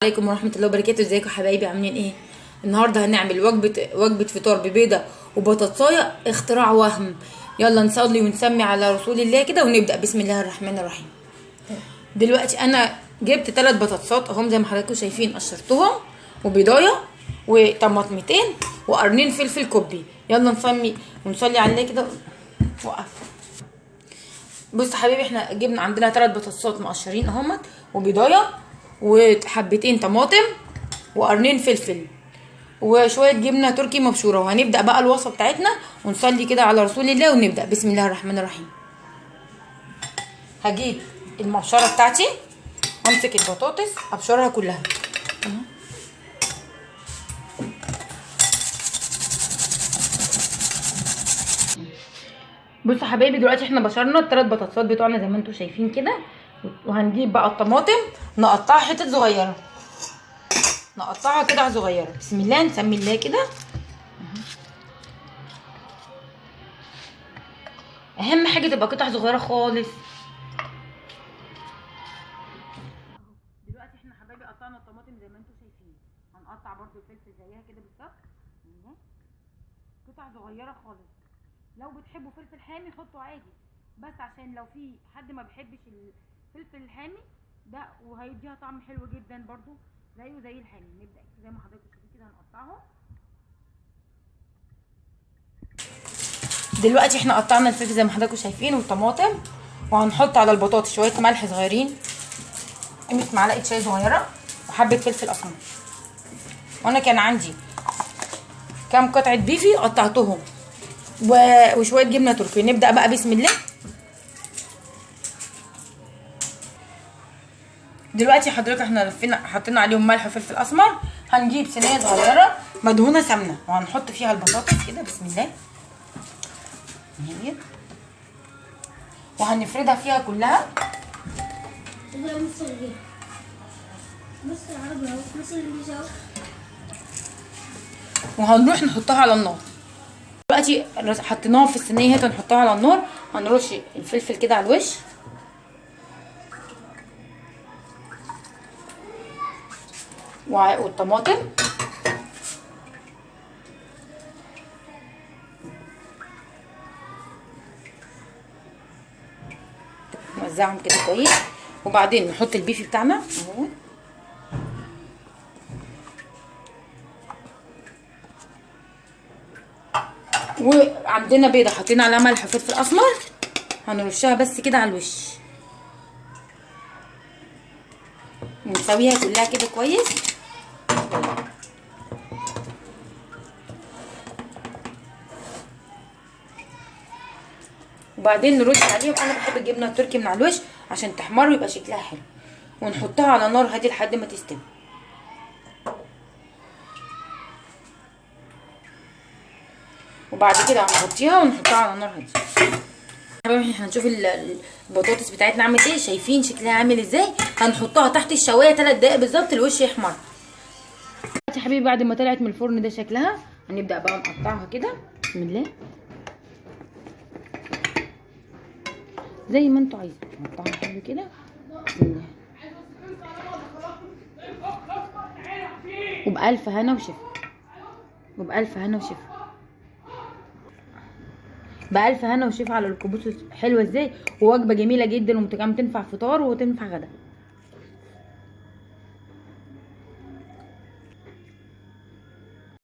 عليكم ورحمة الله وبركاته. ازيكم حبايبي؟ عاملين ايه؟ النهارده هنعمل وجبة فطار ببيضة وبطاطساية، اختراع وهم. يلا نصلي ونسمي على رسول الله كده ونبدأ. بسم الله الرحمن الرحيم. دلوقتي انا جبت 3 بطاطسات اهم زي ما حضراتكم شايفين، قشرتهم، وبيضايه وطماطمتين وقرنين فلفل كوبي. يلا نسمي ونصلي على الله كده. وقف. بص حبيبي، احنا جبنا عندنا 3 بطاطسات مقشرين اهمت، وبيضايه وحبتين طماطم وقرنين فلفل وشويه جبنه تركي مبشوره. وهنبدا بقى الوصفه بتاعتنا ونصلي كده على رسول الله ونبدا. بسم الله الرحمن الرحيم. هجيب المبشره بتاعتي وامسك البطاطس ابشرها كلها. بصوا حبايبي، دلوقتي احنا بشرنا ال3 بطاطسات بتوعنا زي ما انتم شايفين كده. وهنجيب بقى الطماطم نقطعها حتت صغيره، نقطعها كده صغيره. بسم الله، نسمي الله كده. اهم حاجه تبقى قطع صغيره خالص. دلوقتي احنا حبايبي قطعنا الطماطم زي ما انتم شايفين، هنقطع برده الفلفل زيها كده بالظبط، قطع صغيره خالص. لو بتحبوا فلفل حامي حطوا عادي، بس عشان لو في حد ما بيحبش الفلفل الحامي ده وهيديها طعم حلو جدا برده زيه زي الحامي. نبدا زي ما حضرتك شايفين كده هنقطعهم. دلوقتي احنا قطعنا الفلفل زي ما حضراتكم شايفين والطماطم، وهنحط على البطاطس شويه ملح صغيرين، قيمه معلقه شاي صغيره، وحبه فلفل اسمر. وانا كان عندي كام قطعه بيفي قطعتهم وشويه جبنه تركي. نبدا بقى. بسم الله. دلوقتي حضرتك احنا حطينا عليهم ملح وفلفل اسمر. هنجيب صينيه صغيره مدهونه سمنه وهنحط فيها البطاطس كده. بسم الله. وهنفردها فيها كلها. وهنروح نحطها على النار. دلوقتي حطيناها في الصينيه اهي، هنحطها على النار. هنرش الفلفل كده على الوش، والطماطم، نوزعهم كده كويس. وبعدين نحط البيفي بتاعنا اهو، وعندنا بيضه حطينا عليها ملح وفلفل اسمر، هنرشها بس كده على الوش ونسويها كلها كده كويس. وبعدين نرش عليهم. انا بحب الجبنه التركي من على الوش عشان تحمر ويبقى شكلها حلو، ونحطها على نار هاديه لحد ما تستوي. وبعد كده هنغطيها ونحطها على نار هاديه. حبايبي احنا هنشوف البطاطس بتاعتنا عملت ايه. شايفين شكلها عامل ازاي؟ هنحطها تحت الشوايه 3 دقايق بالظبط الوش يحمر. دلوقتي يا حبيبي بعد ما طلعت من الفرن ده شكلها، هنبدا بقى نقطعها كده. بسم الله، زي ما انتوا عايزين نقطعها حلو كده. بسم الله. وبألف هنا وشفا، وبألف هنا وشفا، بألف هنا وشفا على الكبوس. حلوه ازاي؟ ووجبه جميله جدا ومتنفع فطار وتنفع غدا.